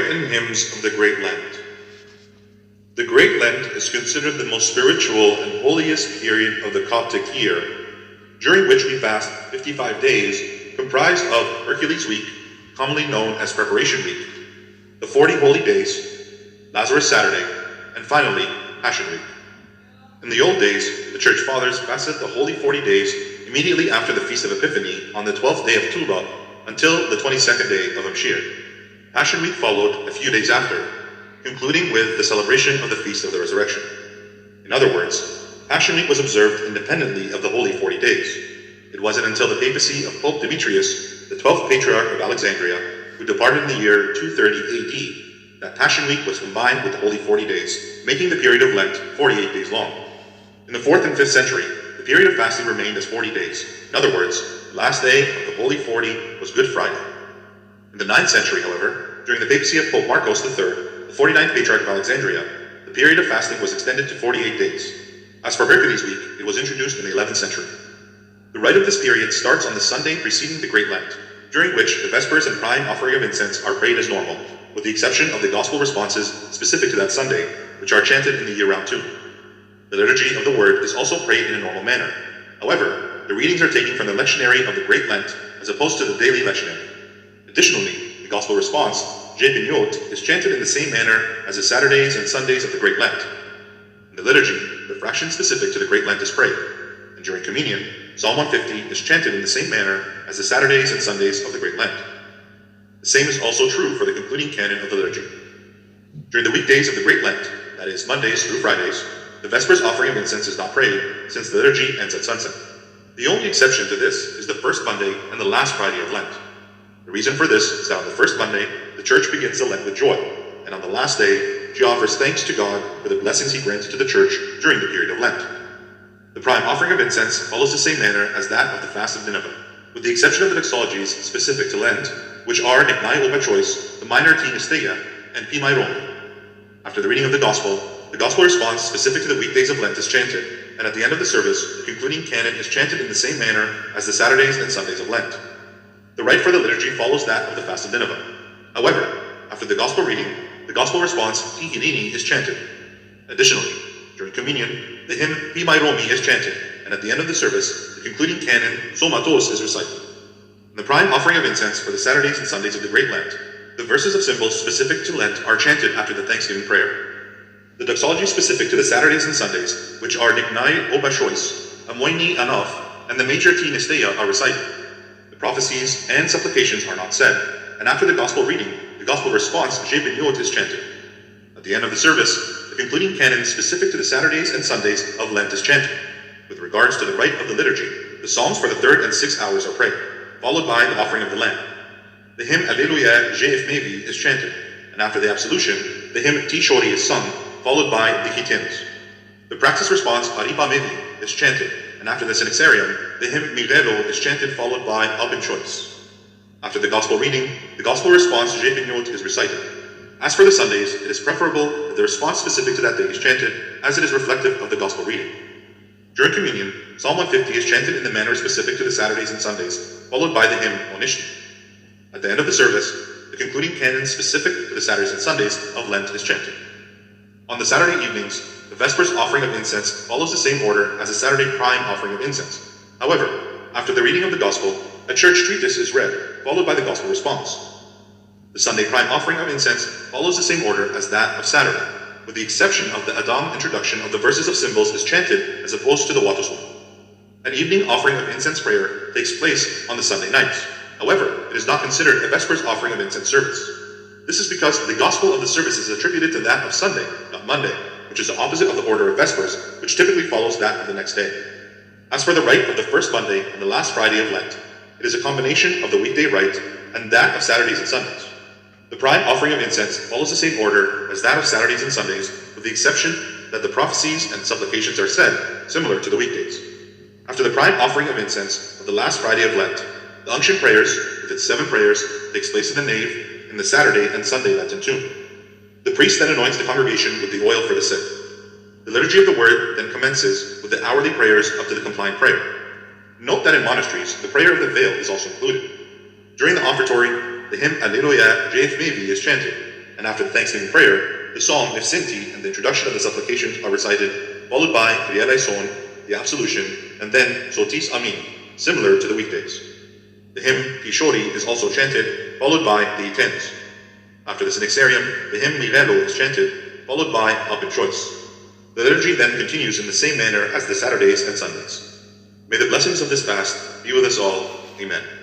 and hymns of the Great Lent. The Great Lent is considered the most spiritual and holiest period of the Coptic year, during which we fast 55 days, comprised of Hercules Week, commonly known as Preparation Week, the 40 Holy Days, Lazarus Saturday, and finally, Passion Week. In the old days, the Church Fathers fasted the Holy 40 days immediately after the Feast of Epiphany on the 12th day of Tuba until the 22nd day of Amshir. Passion Week followed a few days after, concluding with the celebration of the Feast of the Resurrection. In other words, Passion Week was observed independently of the Holy 40 days. It wasn't until the papacy of Pope Demetrius, the 12th Patriarch of Alexandria, who departed in the year 230 AD, that Passion Week was combined with the Holy 40 days, making the period of Lent 48 days long. In the 4th and 5th century, the period of fasting remained as 40 days. In other words, the last day of the Holy 40 was Good Friday. In the 9th century, however, during the papacy of Pope Marcos III, the 49th Patriarch of Alexandria, the period of fasting was extended to 48 days. As for Hercules Week, it was introduced in the 11th century. The rite of this period starts on the Sunday preceding the Great Lent, during which the Vespers and prime offering of incense are prayed as normal, with the exception of the Gospel responses specific to that Sunday, which are chanted in the year-round tune. The liturgy of the Word is also prayed in a normal manner. However, the readings are taken from the lectionary of the Great Lent, as opposed to the daily lectionary. Additionally, the Gospel response, Je Pignot, is chanted in the same manner as the Saturdays and Sundays of the Great Lent. In the liturgy, the fraction specific to the Great Lent is prayed, and during communion, Psalm 150 is chanted in the same manner as the Saturdays and Sundays of the Great Lent. The same is also true for the concluding canon of the liturgy. During the weekdays of the Great Lent, that is Mondays through Fridays, the Vespers offering of incense is not prayed, since the liturgy ends at sunset. The only exception to this is the first Monday and the last Friday of Lent. The reason for this is that on the first Monday, the Church begins the Lent with joy, and on the last day, she offers thanks to God for the blessings he grants to the Church during the period of Lent. The prime offering of incense follows the same manner as that of the fast of Nineveh, with the exception of the doxologies specific to Lent, which are Niknai by choice, the minor Tinisteia, and Pimai Romi. After the reading of the Gospel response specific to the weekdays of Lent is chanted, and at the end of the service, the concluding canon is chanted in the same manner as the Saturdays and Sundays of Lent. The rite for the liturgy follows that of the fast of Nineveh. However, after the Gospel reading, the Gospel response, Tihinini, is chanted. Additionally, during communion, the hymn Pimai Romi is chanted, and at the end of the service, the concluding canon, Somatos, is recited. In the prime offering of incense for the Saturdays and Sundays of the Great Lent, the verses of symbols specific to Lent are chanted after the Thanksgiving prayer. The doxology specific to the Saturdays and Sundays, which are Niknai Obashois, Amoini Anof, and the major Tinisteia are recited. The prophecies and supplications are not said, and after the Gospel reading, the Gospel response, Je Pignot, is chanted. At the end of the service, the concluding canon specific to the Saturdays and Sundays of Lent is chanted. With regards to the rite of the liturgy, the Psalms for the 3rd and 6th hours are prayed, followed by the offering of the Lamb. The hymn Alleluia Je Efmevi is chanted, and after the absolution, the hymn Tishori is sung, followed by the Hymns. The praxis response Aripa Mevi is chanted, and after the Synaxarium, the hymn Mirero is chanted, followed by Albin Choice. After the Gospel reading, the Gospel response Je Pignot is recited. As for the Sundays, it is preferable that the response specific to that day is chanted, as it is reflective of the Gospel reading. During communion, Psalm 150 is chanted in the manner specific to the Saturdays and Sundays, followed by the hymn Onishni. At the end of the service, the concluding canon specific to the Saturdays and Sundays of Lent is chanted. On the Saturday evenings, the Vespers offering of incense follows the same order as the Saturday prime offering of incense. However, after the reading of the Gospel, a church treatise is read, followed by the Gospel response. The Sunday prime offering of incense follows the same order as that of Saturday, with the exception of the Adam introduction of the verses of symbols is chanted as opposed to the Watosum. An evening offering of incense prayer takes place on the Sunday nights. However, it is not considered a Vespers offering of incense service. This is because the Gospel of the service is attributed to that of Sunday, not Monday, which is the opposite of the order of Vespers, which typically follows that of the next day. As for the rite of the first Monday and the last Friday of Lent, it is a combination of the weekday rite and that of Saturdays and Sundays. The prime offering of incense follows the same order as that of Saturdays and Sundays, with the exception that the prophecies and supplications are said, similar to the weekdays. After the prime offering of incense of the last Friday of Lent, the unction prayers, with its 7 prayers, takes place in the nave, in the Saturday and Sunday Lenten tune. The priest then anoints the congregation with the oil for the sick. The liturgy of the Word then commences with the hourly prayers up to the compliant prayer. Note that in monasteries, the prayer of the veil is also included. During the offertory, the hymn Alleluia Je Efmevi is chanted, and after the thanksgiving prayer, the psalm If Sinti and the introduction of the supplications are recited, followed by the eleison, the absolution, and then Sotis Amin, similar to the weekdays. The hymn Kishori is also chanted, followed by the Itens. After the Synaxarium, the hymn Mirelo is chanted, followed by Open Choice. The liturgy then continues in the same manner as the Saturdays and Sundays. May the blessings of this fast be with us all. Amen.